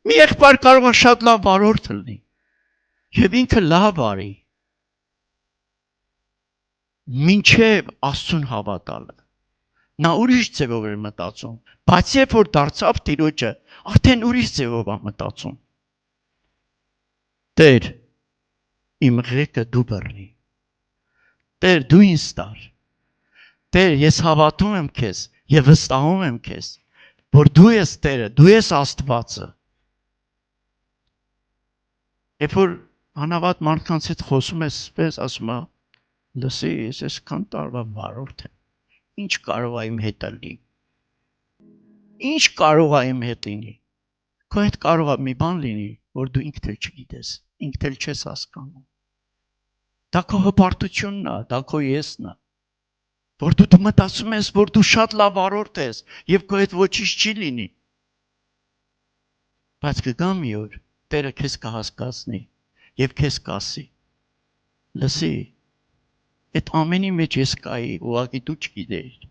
Մի եղբայր կարող է շատ լավ վարորդ լինի եւ ինքը լավ արի մինչեւ Աստծուն հավատալը նա ուրիշ ձևով էր մտածում բայց երբ որ դարձավ Տիրոջը արդեն ուրիշ ձևով է մտածում Տեր իմ ղեկը դու բռնի Տեր դու ինձ տար Տեր ես հավատում եմ քեզ եւ վստահում եմ քեզ որ դու ես Տերը դու ես Աստվածը Երբ որ անհավատ մարդկանց հետ խոսում ես, պես ասում է, լսի, ես այսքան տարվա վարորդ եմ, ինչ կարող է իմ հետ լինի, ինչ կարող է իմ հետ լինի, քո հետ կարող է մի բան լինի, որ դու ինքդ էլ չգիտես, ինքդ էլ չես հասկանում, դա քո հպարտությունն է, դա քո եսն է, որ դու մտածում ես, որ դու շատ լավ վարորդ ես, և քո հետ ոչինչ չի լինի, բայց կգա մի օր, Տերը քեզ կհասկացնի և քեզ կասի, լսի, այդ ամենի մեջ ես կայի, ուղղակի դու չգիտեիր,